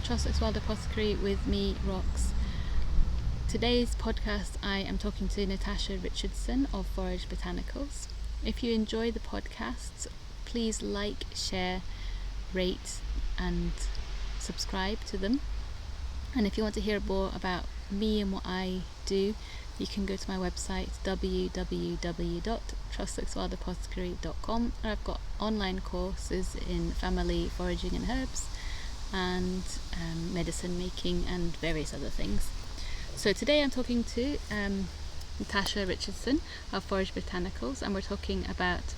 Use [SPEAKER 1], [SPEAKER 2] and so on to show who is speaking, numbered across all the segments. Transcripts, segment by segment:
[SPEAKER 1] Trust Wild Apothecary with me, Rox. Today's podcast, I am talking to Natasha Richardson of Forage Botanicals. If you enjoy the podcasts, please like, share, rate and subscribe to them. And if you want to hear more about me and what I do, you can go to my website www.trustwildapothecary.com, and I've got online courses in family foraging and herbs and medicine making and various other things. So today I'm talking to Natasha Richardson of Forage Botanicals, and we're talking about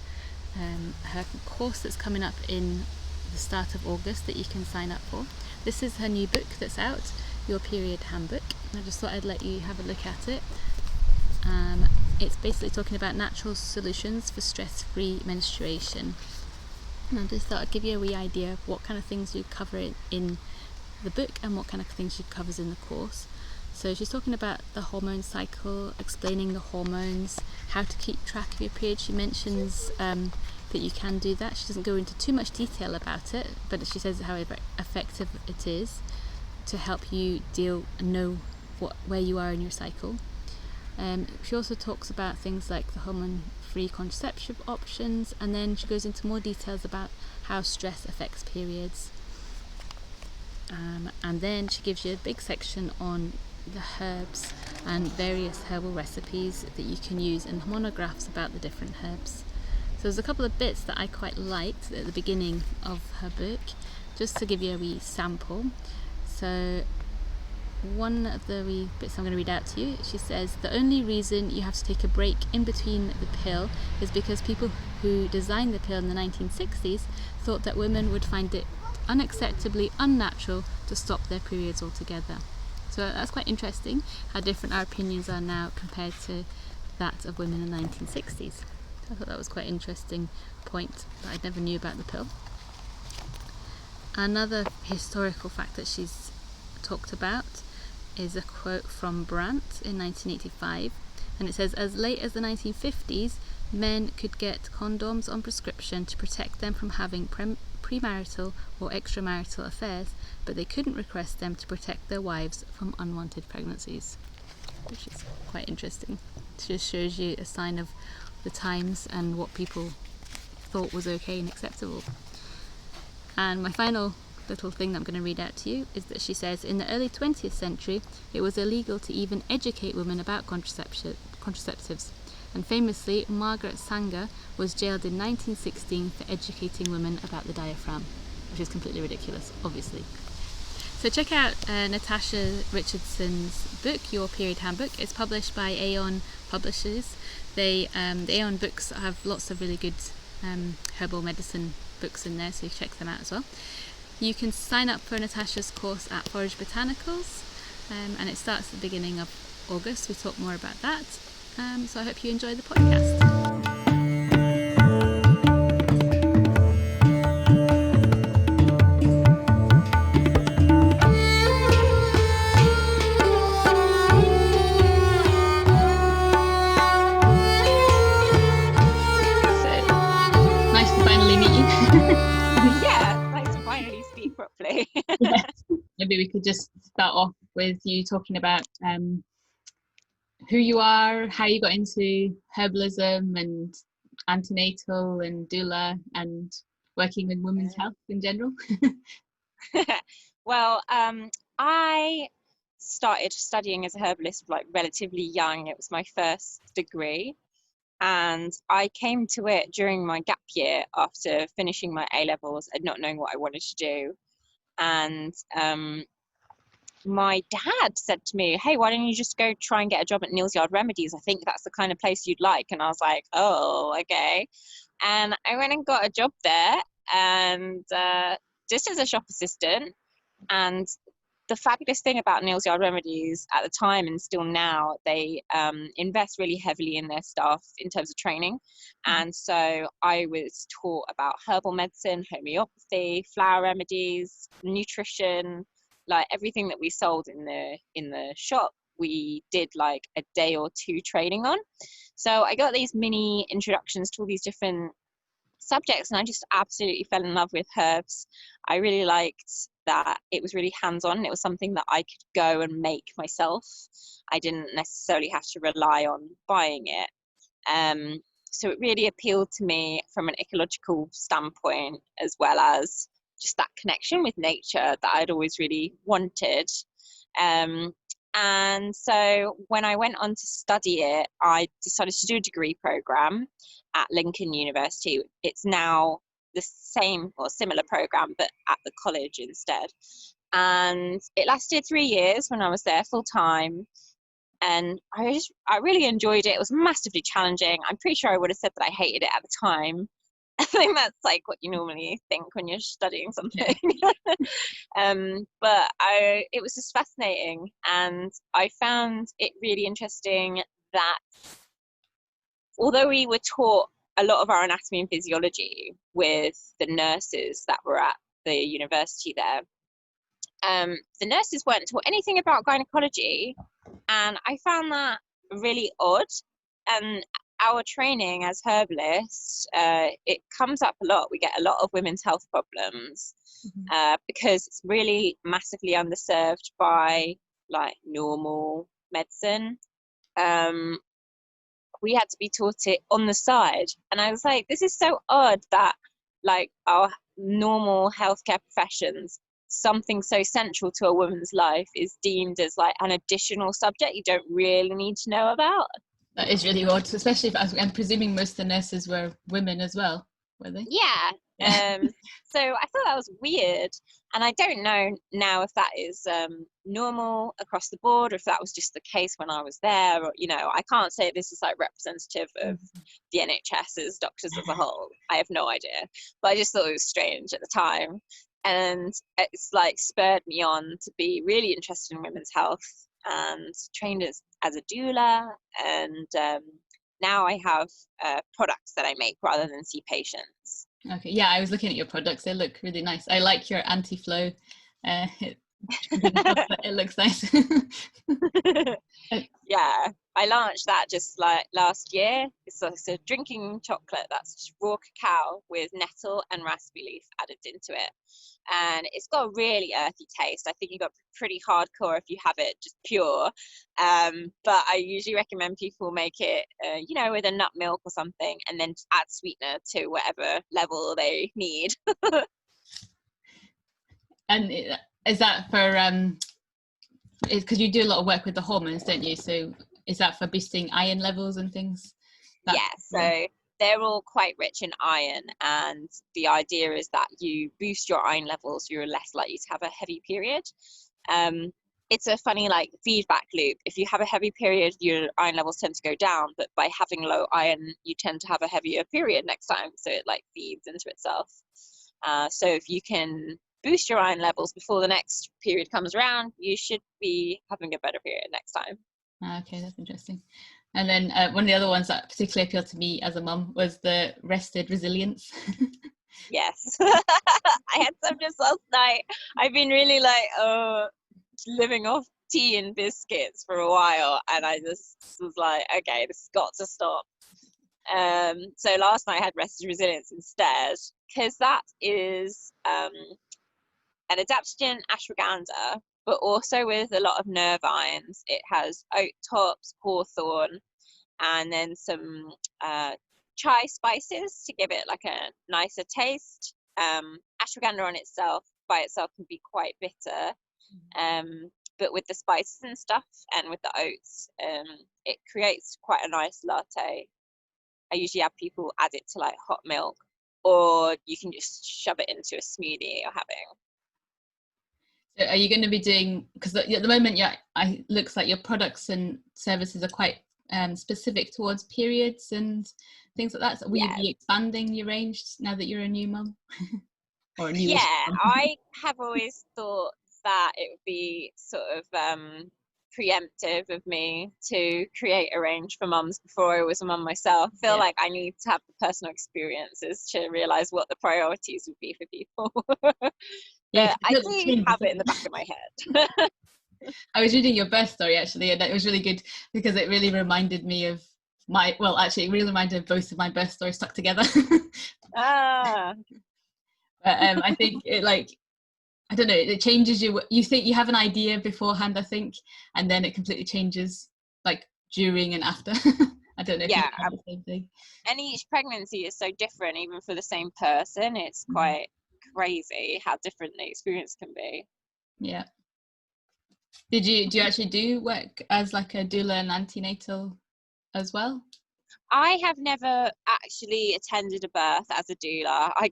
[SPEAKER 1] her course that's coming up in the start of August that you can sign up for. This is her new book that's out, Your Period Handbook. I just thought I'd let you have a look at it. It's basically talking about natural solutions for stress-free menstruation. And I just thought I'd give you a wee idea of what kind of things you cover in the book and what kind of things she covers in the course. So she's talking about the hormone cycle, explaining the hormones, how to keep track of your period. She mentions that you can do that. She doesn't go into too much detail about it, but she says how effective it is to help you know where you are in your cycle. She also talks about things like the hormone-free contraceptive options, and then she goes into more details about how stress affects periods. And then she gives you a big section on the herbs and various herbal recipes that you can use, and monographs about the different herbs. So there's a couple of bits that I quite liked at the beginning of her book, just to give you a wee sample. So one of the wee bits I'm going to read out to you, she says, the only reason you have to take a break in between the pill is because people who designed the pill in the 1960s thought that women would find it unacceptably unnatural to stop their periods altogether. So that's quite interesting, how different our opinions are now compared to that of women in the 1960s. I thought that was quite an interesting point that I never knew about the pill. Another historical fact that she's talked about is a quote from Brandt in 1985, and it says, as late as the 1950s, men could get condoms on prescription to protect them from having premarital or extramarital affairs, but they couldn't request them to protect their wives from unwanted pregnancies, which is quite interesting. It just shows you a sign of the times and what people thought was okay and acceptable. And my final little thing that I'm going to read out to you is that she says, in the early 20th century it was illegal to even educate women about contraceptives, and famously Margaret Sanger was jailed in 1916 for educating women about the diaphragm, which is completely ridiculous, obviously. So check out Natasha Richardson's book, Your Period Handbook. It's published by Aeon Publishers. The Aeon books have lots of really good herbal medicine books in there, so you can check them out as well. You can sign up for Natasha's course at Forage Botanicals, and it starts at the beginning of August. We talk more about that. So I hope you enjoy the podcast. Nice to finally meet you.
[SPEAKER 2] Yeah, nice to finally speak properly.
[SPEAKER 1] Yeah. Maybe we could just start off with you talking about who you are, how you got into herbalism and antenatal and doula and working with women's health in general.
[SPEAKER 2] Well, I started studying as a herbalist like relatively young. It was my first degree, and I came to it during my gap year after finishing my A-levels and not knowing what I wanted to do. And my dad said to me, hey, why don't you just go try and get a job at Neal's Yard Remedies? I think that's the kind of place you'd like. And I was like, oh, okay. And I went and got a job there, and just as a shop assistant. And the fabulous thing about Neal's Yard Remedies at the time, and still now, they invest really heavily in their staff in terms of training. And so I was taught about herbal medicine, homeopathy, flower remedies, nutrition, like everything that we sold in the shop, we did like a day or two training on. So I got these mini introductions to all these different subjects, and I just absolutely fell in love with herbs. I really liked that it was really hands-on. It was something that I could go and make myself. I didn't necessarily have to rely on buying it. So it really appealed to me from an ecological standpoint, as well as just that connection with nature that I'd always really wanted. And so when I went on to study it, I decided to do a degree program at Lincoln University. It's now the same or similar program, but at the college instead. And it lasted 3 years when I was there full time. And I really enjoyed it. It was massively challenging. I'm pretty sure I would have said that I hated it at the time. I think that's like what you normally think when you're studying something. But it was just fascinating, and I found it really interesting that although we were taught a lot of our anatomy and physiology with the nurses that were at the university there, the nurses weren't taught anything about gynecology, and I found that really odd. And our training as herbalists, it comes up a lot. We get a lot of women's health problems because it's really massively underserved by like normal medicine. We had to be taught it on the side, and I was like, this is so odd that like our normal healthcare professions, something so central to a woman's life is deemed as like an additional subject you don't really need to know about.
[SPEAKER 1] That is really odd, especially if I'm presuming most of the nurses were women as well, were they?
[SPEAKER 2] Yeah. So I thought that was weird, and I don't know now if that is normal across the board, or if that was just the case when I was there, or I can't say this is like representative of the NHS's doctors as a whole. I have no idea, but I just thought it was strange at the time, and it's like spurred me on to be really interested in women's health and trained as a doula, and now I have products that I make rather than see patients.
[SPEAKER 1] Okay, yeah, I was looking at your products. They look really nice. I like your anti-flow. It looks nice.
[SPEAKER 2] Yeah, I launched that just like last year. It's a drinking chocolate that's just raw cacao with nettle and raspberry leaf added into it. And it's got a really earthy taste. I think you got pretty hardcore if you have it just pure. But I usually recommend people make it, with a nut milk or something, and then just add sweetener to whatever level they need.
[SPEAKER 1] And is that for, because you do a lot of work with the hormones, don't you? So is that for boosting iron levels and things?
[SPEAKER 2] So they're all quite rich in iron, and the idea is that you boost your iron levels, you're less likely to have a heavy period. It's a funny like feedback loop. If you have a heavy period, your iron levels tend to go down, but by having low iron, you tend to have a heavier period next time, so it like feeds into itself. So if you can boost your iron levels before the next period comes around, you should be having a better period next time.
[SPEAKER 1] Okay, that's interesting. And then one of the other ones that particularly appealed to me as a mum was the rested resilience.
[SPEAKER 2] Yes. I had some just last night. I've been really like living off tea and biscuits for a while, and I just was like, okay, this has got to stop. So last night I had rested resilience instead, because that is an adaptogen ashwagandha, but also with a lot of nerve irons. It has oat tops, hawthorn, and then some chai spices to give it like a nicer taste. Ashwagandha by itself can be quite bitter, but with the spices and stuff and with the oats, it creates quite a nice latte. I usually have people add it to like hot milk, or you can just shove it into a smoothie you're having.
[SPEAKER 1] So are you going to be doing, because at the moment, it looks like your products and services are quite specific towards periods and things like that. So will you be expanding your range now that you're a new mum? Or a new
[SPEAKER 2] I have always thought that it would be sort of preemptive of me to create a range for mums before I was a mum myself. I feel like I need to have the personal experiences to realise what the priorities would be for people. But I do have it in the back of my head.
[SPEAKER 1] I was reading your birth story actually, and it was really good because it really reminded me of it really reminded me of both of my birth stories stuck together. But I think I don't know, it changes you think you have an idea beforehand, I think, and then it completely changes like during and after. I don't know if you
[SPEAKER 2] Yeah,
[SPEAKER 1] have the same thing.
[SPEAKER 2] and each pregnancy is so different, even for the same person. It's quite crazy how different the experience can be.
[SPEAKER 1] Yeah. Do you actually do work as like a doula and antenatal as well?
[SPEAKER 2] I have never actually attended a birth as a doula. I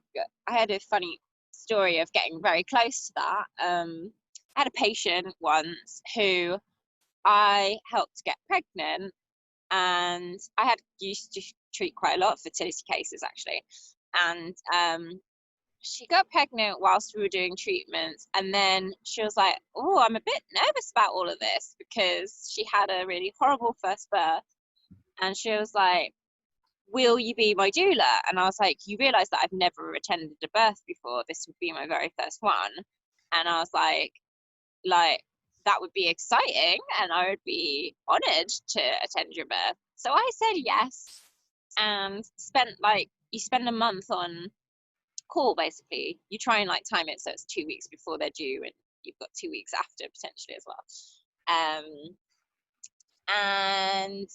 [SPEAKER 2] had a funny story of getting very close to that. I had a patient once who I helped get pregnant, and I had used to treat quite a lot of fertility cases actually. And she got pregnant whilst we were doing treatments, and then she was like, "Oh, I'm a bit nervous about all of this," because she had a really horrible first birth. And she was like, "Will you be my doula?" And I was like, "You realize that I've never attended a birth before. This would be my very first one." And I was like that would be exciting, and I would be honored to attend your birth. So I said yes, and you spend a month on call. Basically, you try and like time it so it's 2 weeks before they're due, and you've got 2 weeks after potentially as well. And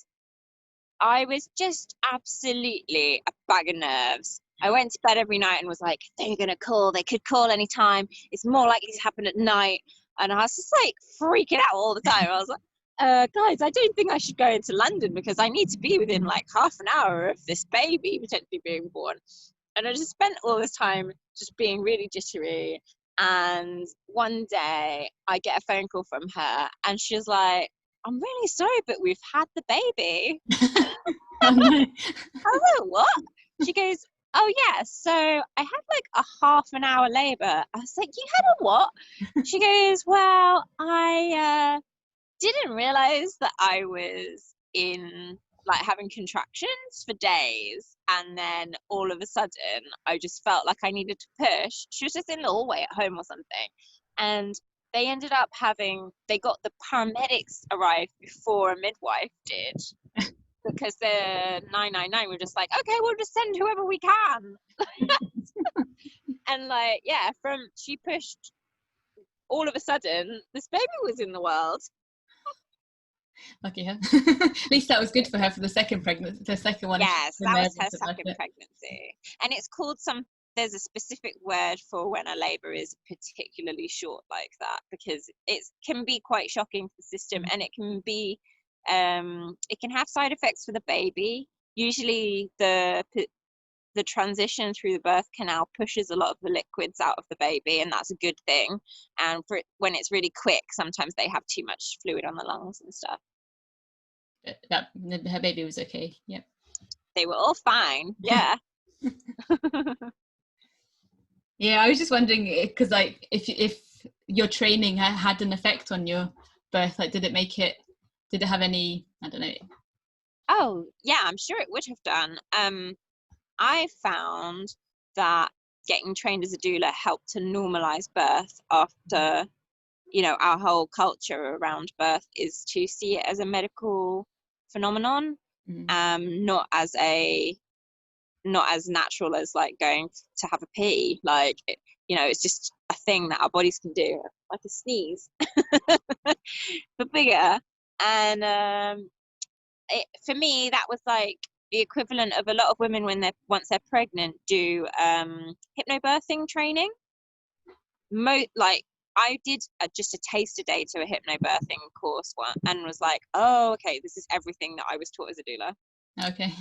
[SPEAKER 2] I was just absolutely a bag of nerves. I went to bed every night and was like, they're going to call. They could call anytime. It's more likely to happen at night. And I was just like freaking out all the time. I was like, guys, I don't think I should go into London because I need to be within like half an hour of this baby potentially being born. And I just spent all this time just being really jittery. And one day I get a phone call from her, and she's like, "I'm really sorry, but we've had the baby."
[SPEAKER 1] Oh, no.
[SPEAKER 2] I was like, "What?" She goes, "Oh yeah, so I had like a half an hour labor." I was like, "You had a what?" She goes, "Well, I didn't realize that I was in like having contractions for days, and then all of a sudden I just felt like I needed to push." She was just in the hallway at home or something, and they ended up they got the paramedics arrived before a midwife did, because the 999 were just like, "Okay, we'll just send whoever we can." And like, yeah, she pushed, all of a sudden this baby was in the world.
[SPEAKER 1] Lucky her. At least that was good for her for the second pregnancy, the second one.
[SPEAKER 2] Yes, that was her
[SPEAKER 1] Like
[SPEAKER 2] second pregnancy. And it's called there's a specific word for when a labor is particularly short like that, because it can be quite shocking for the system, and it can have side effects for the baby. Usually the transition through the birth canal pushes a lot of the liquids out of the baby, and that's a good thing. And when it's really quick, sometimes they have too much fluid on the lungs and stuff.
[SPEAKER 1] That her baby was okay. Yep.
[SPEAKER 2] They were all fine. Yeah.
[SPEAKER 1] Yeah, I was just wondering, because like if your training had an effect on your birth, like did it have any, I don't know.
[SPEAKER 2] Oh yeah, I'm sure it would have done. I found that getting trained as a doula helped to normalize birth after, our whole culture around birth is to see it as a medical phenomenon, not as natural as like going to have a pee. Like, it's just a thing that our bodies can do, like a sneeze, but bigger. And for me, that was like the equivalent of a lot of women once they're pregnant do hypnobirthing training. Like I did just a taster day to a hypnobirthing course one, and was like, oh, okay, this is everything that I was taught as a doula.
[SPEAKER 1] Okay.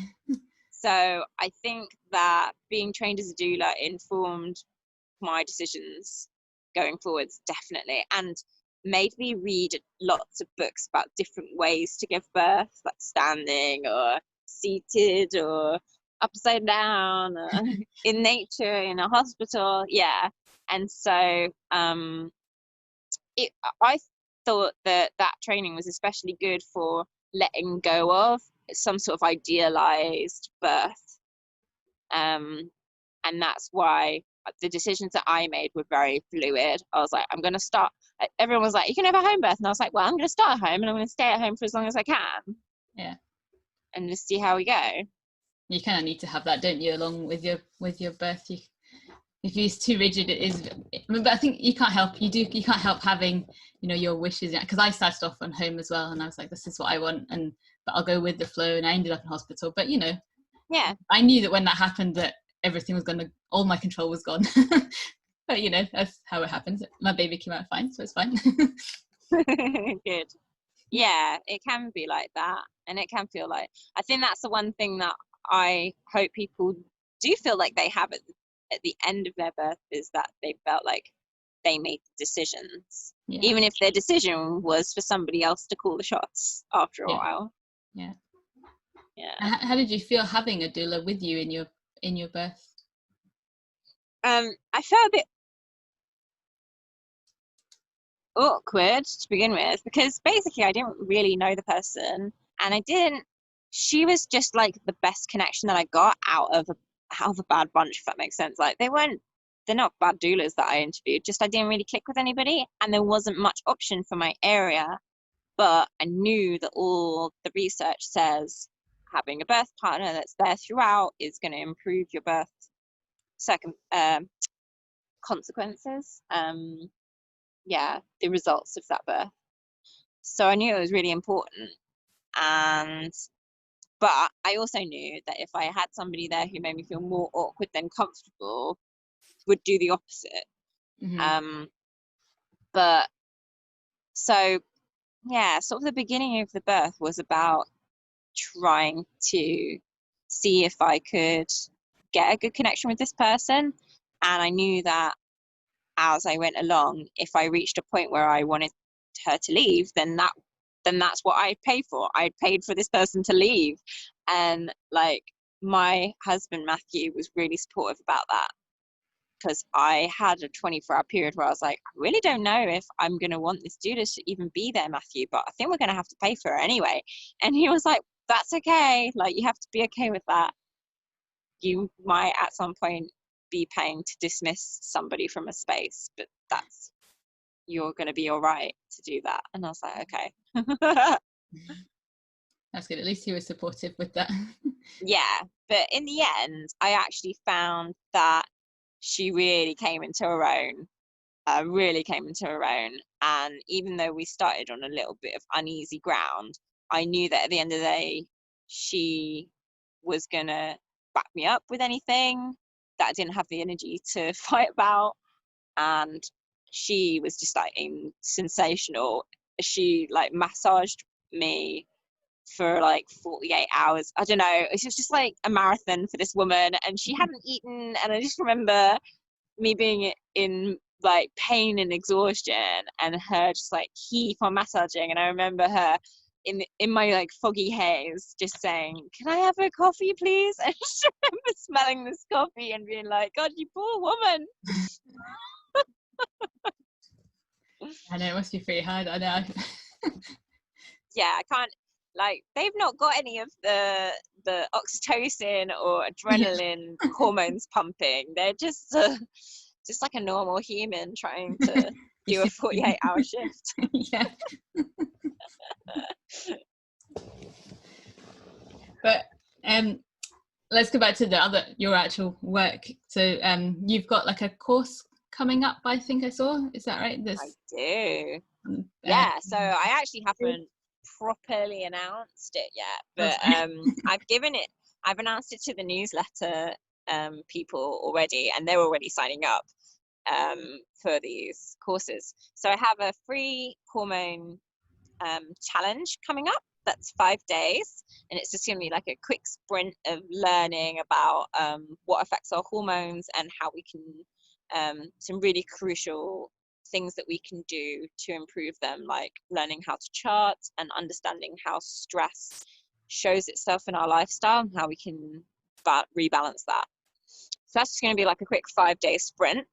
[SPEAKER 2] So I think that being trained as a doula informed my decisions going forwards, definitely, and made me read lots of books about different ways to give birth, like standing or seated or upside down or in nature, in a hospital. Yeah. And so I thought that training was especially good for letting go of some sort of idealized birth. And that's why the decisions that I made were very fluid. I was like, I'm going to start. Everyone was like, you can have a home birth. And I was like, well, I'm going to start at home, and I'm going to stay at home for as long as I can.
[SPEAKER 1] Yeah.
[SPEAKER 2] And just see how we go.
[SPEAKER 1] You kind of need to have that, don't you, along with your birth. if it's too rigid, it is. But I think you can't help having, you know, your wishes, because I started off on home as well, and I was like, this is what I want, but I'll go with the flow, and I ended up in hospital. But you know,
[SPEAKER 2] Yeah,
[SPEAKER 1] I knew that when that happened, that everything was all my control was gone. But you know, that's how it happens. My baby came out fine, so it's fine.
[SPEAKER 2] good. Yeah, it can be like that, and it can feel like, I think that's the one thing that I hope people do feel like they have at the end of their birth, is that they felt like they made decisions,
[SPEAKER 1] Yeah.
[SPEAKER 2] even if their decision was for somebody else to call the shots after a while.
[SPEAKER 1] Yeah.
[SPEAKER 2] Yeah.
[SPEAKER 1] How did you feel having a doula with you in your birth?
[SPEAKER 2] I felt a bit awkward to begin with, because basically I didn't really know the person, and she was just like the best connection that I got out of a bad bunch, if that makes sense. Like, they're not bad doulas that I interviewed, just I didn't really click with anybody, and there wasn't much option for my area. But I knew that all the research says having a birth partner that's there throughout is going to improve your birth consequences. The results of that birth. So I knew it was really important. But I also knew that if I had somebody there who made me feel more awkward than comfortable, would do the opposite.
[SPEAKER 1] Mm-hmm.
[SPEAKER 2] But so, yeah, sort of the beginning of the birth was about trying to see if I could get a good connection with this person. And I knew that as I went along, if I reached a point where I wanted her to leave, then that's what I'd pay for. I'd paid for this person to leave. And like, my husband Matthew was really supportive about that, because I had a 24-hour period where I was like, I really don't know if I'm going to want this doula to even be there, Matthew, but I think we're going to have to pay for her anyway. And he was like, that's okay. Like, you have to be okay with that. You might at some point be paying to dismiss somebody from a space, but you're going to be all right to do that. And I was like, okay.
[SPEAKER 1] That's good. At least he was supportive with that.
[SPEAKER 2] Yeah, but in the end, I actually found that she really came into her own. And even though we started on a little bit of uneasy ground, I knew that at the end of the day, she was gonna back me up with anything that I didn't have the energy to fight about. And she was just like sensational. She like massaged me for like 48 hours. I don't know, it was just like a marathon for this woman, and she hadn't eaten. And I just remember me being in like pain and exhaustion, and her just like keep on massaging. And I remember her in my like foggy haze just saying, can I have a coffee please? And I just remember smelling this coffee and being like, God, you poor woman.
[SPEAKER 1] I know, it must be pretty hard. I know.
[SPEAKER 2] Yeah, I can't, like, they've not got any of the oxytocin or adrenaline hormones pumping. They're just like a normal human trying to do a 48-hour shift.
[SPEAKER 1] Yeah. But let's go back to your actual work. So you've got like a course coming up, I think I saw. Is that right?
[SPEAKER 2] I do.
[SPEAKER 1] Yeah.
[SPEAKER 2] So I actually haven't properly announced it yet, but I've announced it to the newsletter people already, and they're already signing up for these courses. So I have a free hormone challenge coming up. That's 5 days, and it's just going to be like a quick sprint of learning about what affects our hormones and how we can some really crucial things that we can do to improve them, like learning how to chart and understanding how stress shows itself in our lifestyle and how we can rebalance that. So that's just going to be like a quick 5-day sprint,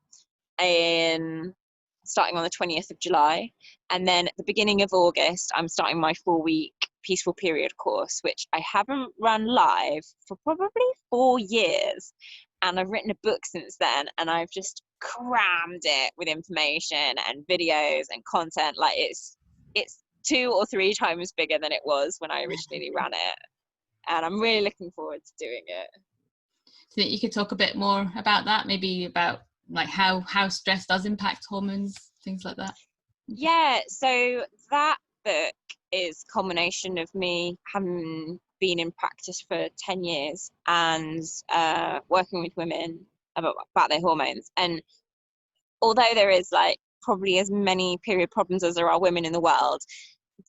[SPEAKER 2] starting on the 20th of July. And then at the beginning of August, I'm starting my 4-week Peaceful Period course, which I haven't run live for probably 4 years. And I've written a book since then, and I've just crammed it with information and videos and content. Like, it's 2 or 3 times bigger than it was when I originally ran it. And I'm really looking forward to doing it.
[SPEAKER 1] So you could talk a bit more about that, maybe about like how stress does impact hormones, things like that?
[SPEAKER 2] Yeah, so that book is a combination of me having been in practice for 10 years and working with women about their hormones. And although there is like probably as many period problems as there are women in the world,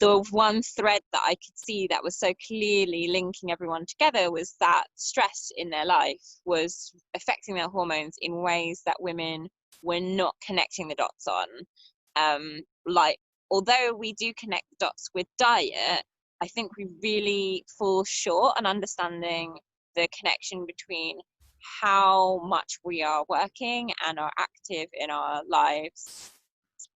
[SPEAKER 2] the one thread that I could see that was so clearly linking everyone together was that stress in their life was affecting their hormones in ways that women were not connecting the dots on. Like, although we do connect the dots with diet, I think we really fall short on understanding the connection between how much we are working and are active in our lives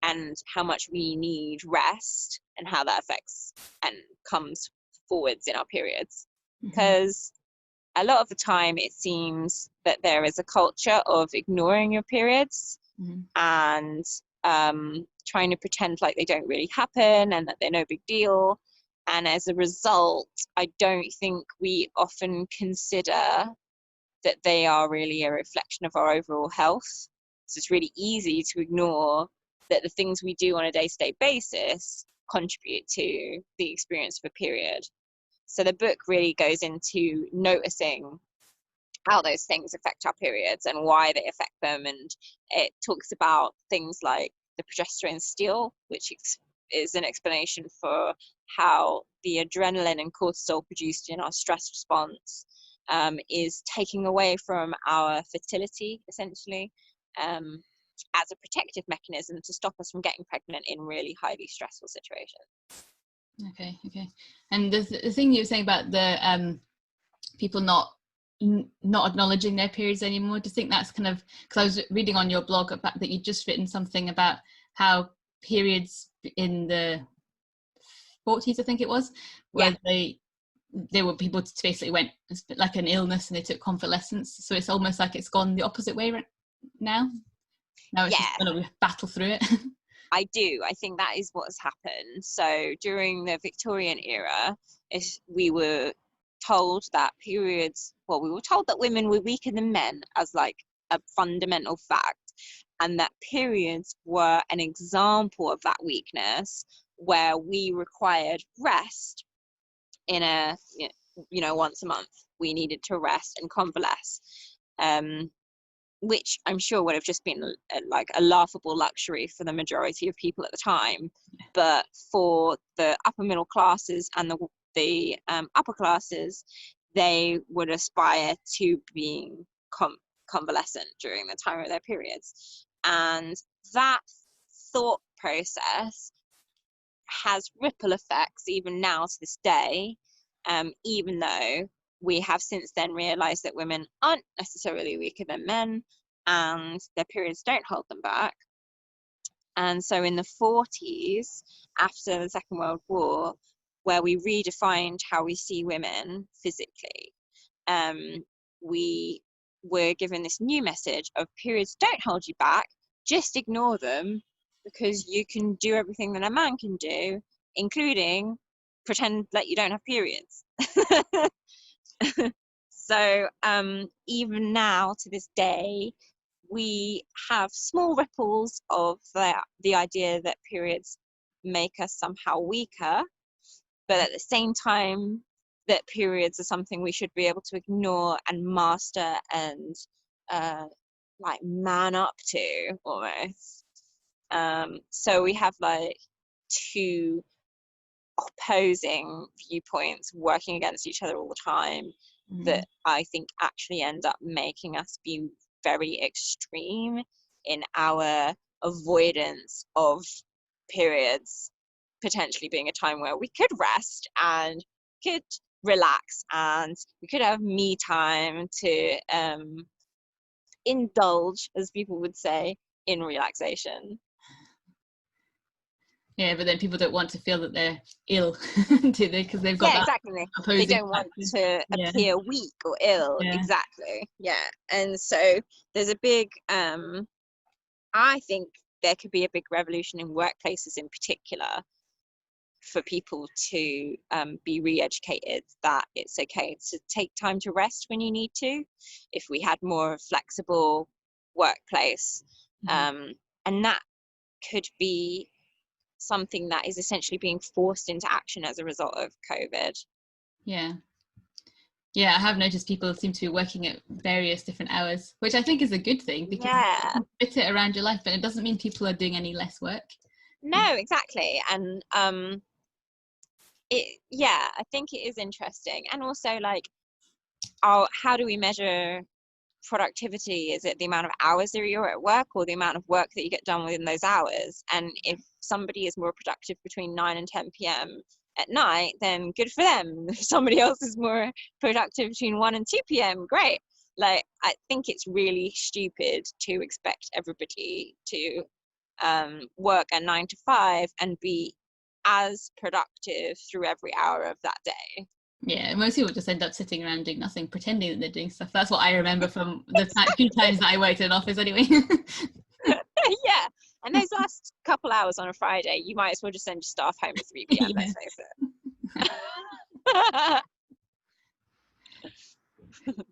[SPEAKER 2] and how much we need rest and how that affects and comes forwards in our periods. Because a lot of the time it seems that there is a culture of ignoring your periods and trying to pretend like they don't really happen and that they're no big deal. And as a result, I don't think we often consider that they are really a reflection of our overall health. So it's really easy to ignore that the things we do on a day-to-day basis contribute to the experience of a period. So the book really goes into noticing how those things affect our periods and why they affect them. And it talks about things like the progesterone steal, which is an explanation for how the adrenaline and cortisol produced in our stress response is taking away from our fertility, essentially, as a protective mechanism to stop us from getting pregnant in really highly stressful situations.
[SPEAKER 1] Okay. And the thing you were saying about the people not acknowledging their periods anymore, do you think that's kind of, because I was reading on your blog about that you'd just written something about how periods in the 40s, I think it was, where they were people basically went like an illness and they took convalescence, so it's almost like it's gone the opposite way right now it's just going to battle through it.
[SPEAKER 2] I do. I think that is what has happened. So during the Victorian era, we were told that we were told that women were weaker than men as like a fundamental fact, and that periods were an example of that weakness where we required rest in once a month. We needed to rest and convalesce. Which I'm sure would have just been a laughable luxury for the majority of people at the time. But for the upper middle classes and the upper classes, they would aspire to being convalescent during the time of their periods. And that thought process has ripple effects even now to this day, even though we have since then realized that women aren't necessarily weaker than men and their periods don't hold them back. And so in the 40s, after the Second World War, where we redefined how we see women physically, we were given this new message of periods don't hold you back, just ignore them, because you can do everything that a man can do, including pretend that you don't have periods. So even now to this day, we have small ripples of the idea that periods make us somehow weaker, but at the same time that periods are something we should be able to ignore and master and like man up to almost. So we have like two opposing viewpoints working against each other all the time that I think actually end up making us be very extreme in our avoidance of periods potentially being a time where we could rest and could relax and we could have me time to indulge, as people would say, in relaxation.
[SPEAKER 1] Yeah, but then people don't want to feel that they're ill, do they? Because they've got that
[SPEAKER 2] exactly.
[SPEAKER 1] opposing
[SPEAKER 2] They don't want to appear weak or ill. Exactly. Yeah. And so there's a big I think there could be a big revolution in workplaces in particular for people to be re-educated that it's okay to take time to rest when you need to. If we had more flexible workplace. And that could be something that is essentially being forced into action as a result of COVID.
[SPEAKER 1] Yeah, I have noticed people seem to be working at various different hours, which I think is a good thing, because you can fit it around your life, but it doesn't mean people are doing any less work.
[SPEAKER 2] No, exactly. And I think it is interesting. And also, like, how do we measure productivity? Is it the amount of hours that you're at work, or the amount of work that you get done within those hours? And if somebody is more productive between 9 and 10 p.m. at night, then good for them. If somebody else is more productive between 1 and 2 p.m., great. Like, I think it's really stupid to expect everybody to work a 9 to 5 and be as productive through every hour of that day.
[SPEAKER 1] Yeah, most people just end up sitting around doing nothing, pretending that they're doing stuff. That's what I remember from the few times that I worked in an office anyway.
[SPEAKER 2] Yeah, and those last couple hours on a Friday, you might as well just send your staff home at 3 p.m. Let's face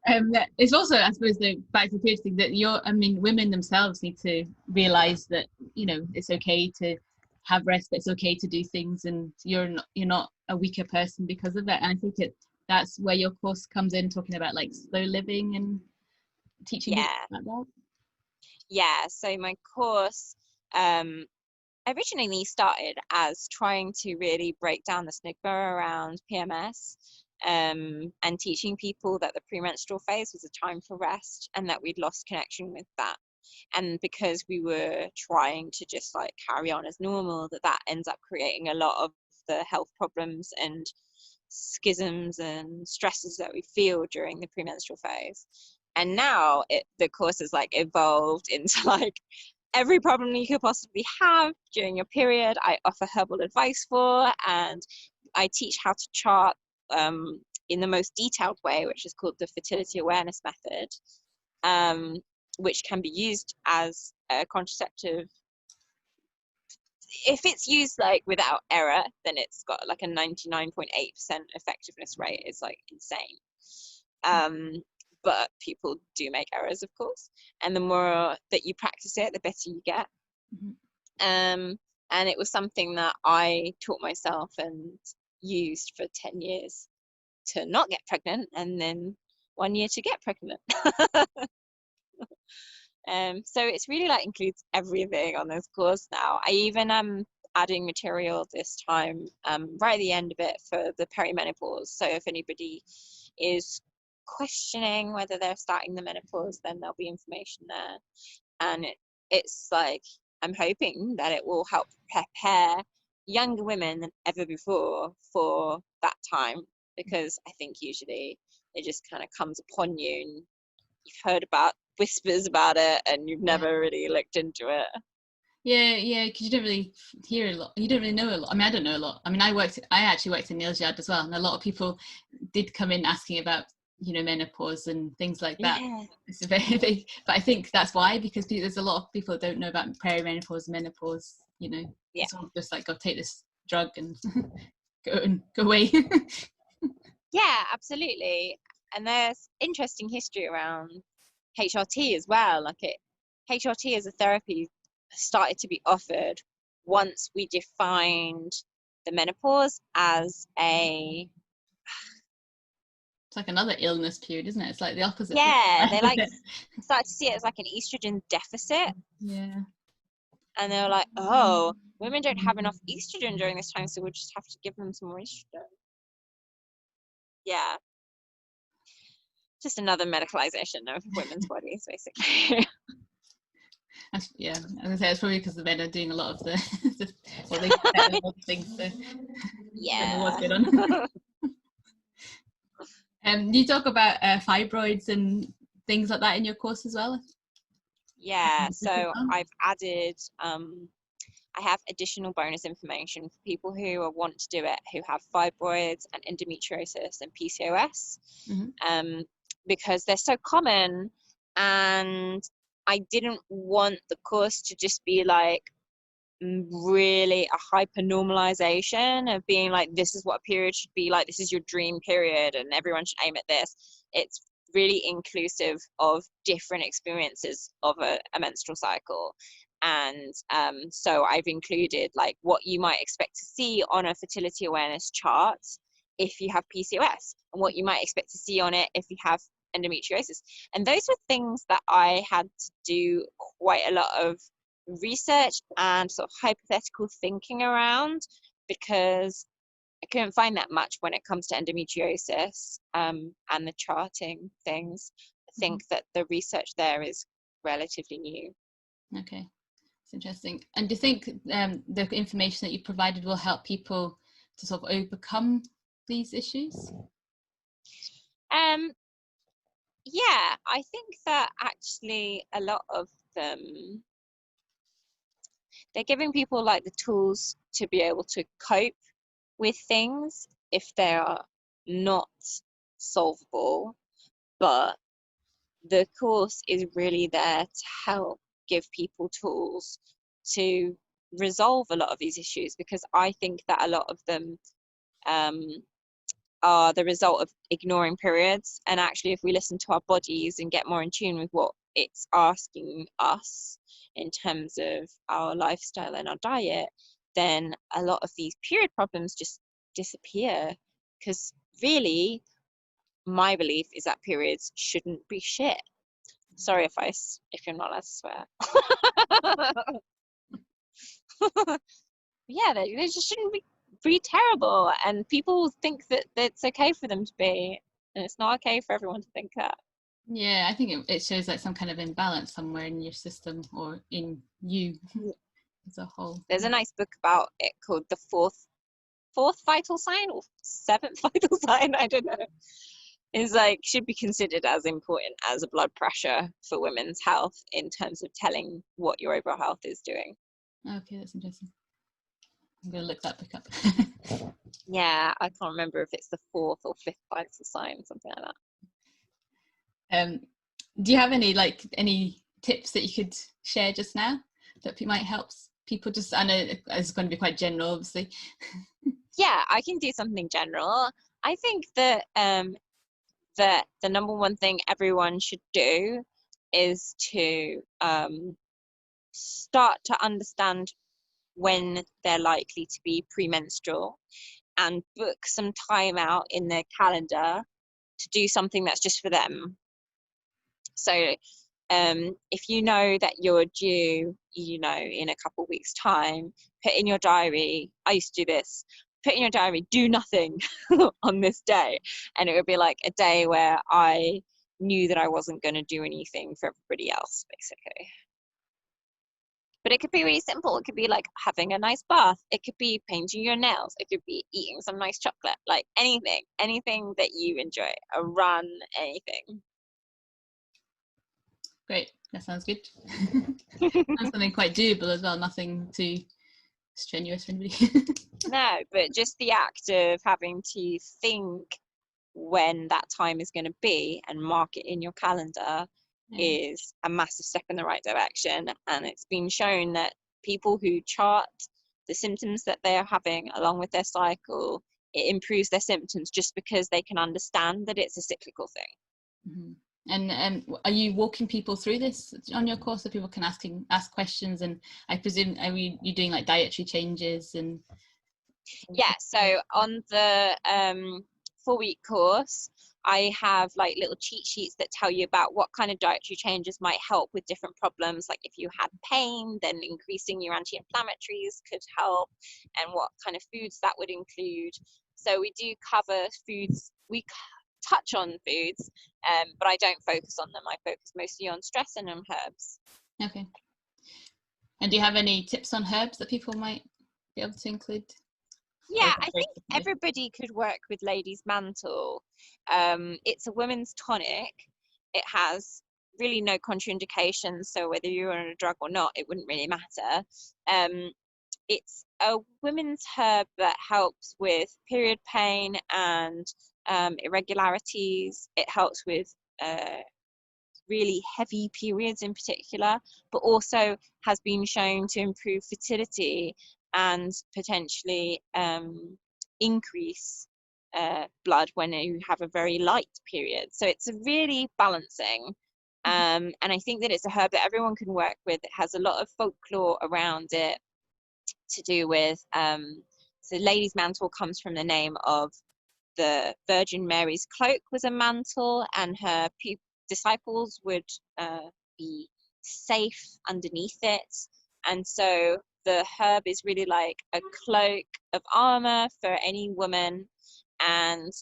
[SPEAKER 1] it. It's also, I suppose, back to the period thing, that women themselves need to realise that, it's okay to have rest, but it's okay to do things, and you're not a weaker person because of it. And I think that's where your course comes in, talking about like slow living and teaching people about that.
[SPEAKER 2] Yeah, so my course originally started as trying to really break down the stigma around PMS, and teaching people that the premenstrual phase was a time for rest, and that we'd lost connection with that. And because we were trying to just like carry on as normal, that ends up creating a lot of the health problems and schisms and stresses that we feel during the premenstrual phase. And now the course has like evolved into like every problem you could possibly have during your period, I offer herbal advice for, and I teach how to chart in the most detailed way, which is called the fertility awareness method, which can be used as a contraceptive. If it's used like without error, then it's got like a 99.8% effectiveness rate. It's like insane. But people do make errors, of course, and the more that you practice it, the better you get. And it was something that I taught myself and used for 10 years to not get pregnant, and then 1 year to get pregnant. So it's really like includes everything on this course now. I even am adding material this time right at the end of it for the perimenopause. So if anybody is questioning whether they're starting the menopause, then there'll be information there. And it's like, I'm hoping that it will help prepare younger women than ever before for that time, because I think usually it just kind of comes upon you and you've heard about whispers about it and you've never really looked into it.
[SPEAKER 1] Yeah, because you don't really hear a lot. You don't really know a lot. I mean, I don't know a lot. I mean, I actually worked in nails yard as well, and a lot of people did come in asking about, menopause and things like that. It's a very big, but I think that's why, because there's a lot of people that don't know about perimenopause, menopause. It's all just like, go take this drug and go away.
[SPEAKER 2] Yeah, absolutely. And there's interesting history around HRT as well. Like HRT as a therapy started to be offered once we defined the menopause as a...
[SPEAKER 1] It's like another illness period, isn't it? It's like the opposite.
[SPEAKER 2] Yeah, they like started to see it as like an estrogen deficit.
[SPEAKER 1] Yeah.
[SPEAKER 2] And they were like, oh, women don't have enough estrogen during this time, so we'll just have to give them some more estrogen. Yeah. Just another medicalization of women's bodies, basically.
[SPEAKER 1] Yeah, I was gonna say it's probably because the men are doing a lot of the things. So
[SPEAKER 2] Yeah.
[SPEAKER 1] What's going on? You talk about fibroids and things like that in your course as well?
[SPEAKER 2] Yeah, so I've added, I have additional bonus information for people who want to do it, who have fibroids and endometriosis and PCOS, because they're so common, and I didn't want the course to just be like really a hyper normalization of being like, this is what a period should be like, this is your dream period and everyone should aim at this. It's really inclusive of different experiences of a menstrual cycle. And so I've included like what you might expect to see on a fertility awareness chart if you have PCOS, and what you might expect to see on it if you have endometriosis. And those were things that I had to do quite a lot of research and sort of hypothetical thinking around, because I couldn't find that much when it comes to endometriosis and the charting things. I think that the research there is relatively new.
[SPEAKER 1] Okay, it's interesting. And do you think the information that you provided will help people to sort of overcome these issues?
[SPEAKER 2] Yeah, I think that actually a lot of them, they're giving people like the tools to be able to cope with things if they are not solvable, but the course is really there to help give people tools to resolve a lot of these issues, because I think that a lot of them are the result of ignoring periods. And actually, if we listen to our bodies and get more in tune with what it's asking us in terms of our lifestyle and our diet, then a lot of these period problems just disappear. Because really, my belief is that periods shouldn't be shit. Sorry if you're not allowed to swear. Yeah, they just shouldn't be terrible, and people think that it's okay for them to be, and it's not okay for everyone to think that.
[SPEAKER 1] Yeah, I think it shows like some kind of imbalance somewhere in your system or in you as a whole.
[SPEAKER 2] There's a nice book about it called The Fourth Vital Sign or Seventh Vital Sign, I don't know. Is like should be considered as important as a blood pressure for women's health in terms of telling what your overall health is doing.
[SPEAKER 1] Okay, that's interesting. I'm going to look that book up.
[SPEAKER 2] Yeah, I can't remember if it's the fourth or fifth vital sign, something like
[SPEAKER 1] that. Do you have any tips that you could share just now that might help people? Just, I know it's going to be quite general, obviously.
[SPEAKER 2] Yeah, I can do something general. I think that that the number one thing everyone should do is to start to understand when they're likely to be premenstrual and book some time out in their calendar to do something that's just for them. So if you know that you're due, in a couple of weeks' time, put in your diary, I used to do this, put in your diary, do nothing on this day. And it would be like a day where I knew that I wasn't going to do anything for everybody else, basically. But it could be really simple. It could be like having a nice bath. It could be painting your nails. It could be eating some nice chocolate, like anything that you enjoy, a run, anything.
[SPEAKER 1] Great, that sounds good. Sounds something quite doable as well, nothing too strenuous for anybody.
[SPEAKER 2] No, but just the act of having to think when that time is going to be and mark it in your calendar is a massive step in the right direction. And it's been shown that people who chart the symptoms that they are having along with their cycle, it improves their symptoms just because they can understand that it's a cyclical thing.
[SPEAKER 1] Mm-hmm. And are you walking people through this on your course so people can ask questions? And I presume, are you doing like dietary changes and?
[SPEAKER 2] Yeah, so on the 4-week course, I have like little cheat sheets that tell you about what kind of dietary changes might help with different problems. Like if you had pain, then increasing your anti-inflammatories could help, and what kind of foods that would include. So we do cover foods, we touch on foods, but I don't focus on them. I focus mostly on stress and on herbs.
[SPEAKER 1] Okay. And do you have any tips on herbs that people might be able to include?
[SPEAKER 2] Yeah, I think everybody could work with Lady's Mantle. It's a women's tonic. It has really no contraindications, so whether you're on a drug or not, it wouldn't really matter. It's a women's herb that helps with period pain and irregularities. It helps with really heavy periods in particular, but also has been shown to improve fertility and potentially increase blood when you have a very light period. So it's a really balancing. And I think that it's a herb that everyone can work with. It has a lot of folklore around it to do with, so lady's mantle comes from the name of the Virgin Mary's cloak was a mantle, and her disciples would be safe underneath it. And so the herb is really like a cloak of armor for any woman, and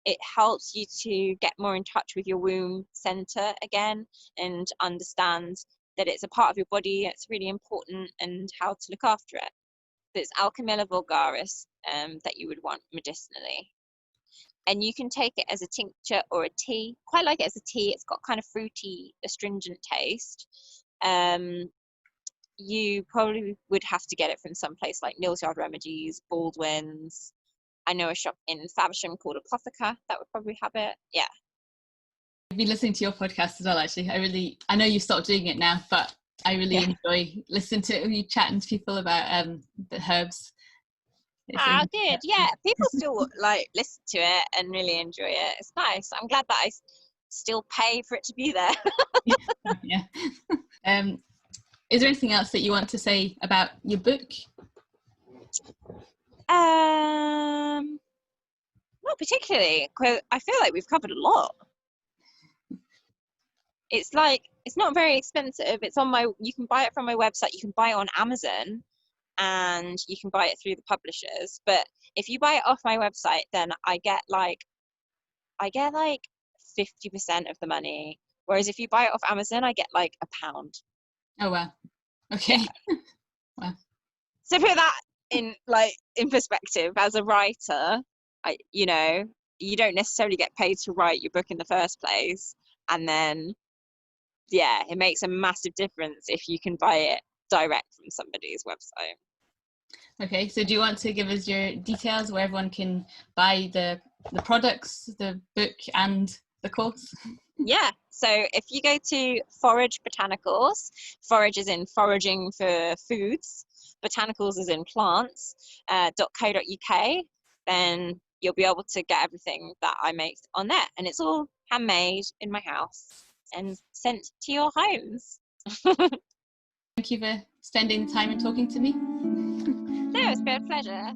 [SPEAKER 2] it helps you to get more in touch with your womb center again and understand that it's a part of your body, it's really important, and how to look after it. It's Alchemilla vulgaris that you would want medicinally. And you can take it as a tincture or a tea. Quite like it as a tea. It's got kind of fruity, astringent taste. You probably would have to get it from some place like Neal's Yard Remedies, Baldwin's. I know a shop in Faversham called Apotheca that would probably have it. Yeah.
[SPEAKER 1] I've been listening to your podcast as well, actually. I know you stopped doing it now, but I really enjoy listening to you chatting to people about the herbs.
[SPEAKER 2] Good. Yeah, people still like listen to it and really enjoy it. It's nice. I'm glad that I still pay for it to be there.
[SPEAKER 1] Yeah. Is there anything else that you want to say about your book?
[SPEAKER 2] Not particularly, because I feel like we've covered a lot. It's not very expensive. You can buy it from my website. You can buy it on Amazon, and you can buy it through the publishers. But if you buy it off my website, then I get like 50% of the money. Whereas if you buy it off Amazon, I get like £1.
[SPEAKER 1] Oh wow. Okay. Yeah. Wow.
[SPEAKER 2] So put that in perspective. As a writer, you don't necessarily get paid to write your book in the first place, and then it makes a massive difference if you can buy it direct from somebody's website.
[SPEAKER 1] Okay, so do you want to give us your details where everyone can buy the products, the book and the course?
[SPEAKER 2] Yeah, so if you go to Forage Botanicals, forage is in foraging for foods, botanicals is in plants, .co.uk, then you'll be able to get everything that I make on there. And it's all handmade in my house and sent to your homes.
[SPEAKER 1] Thank you for spending the time and talking to me.
[SPEAKER 2] No, it's been a pleasure.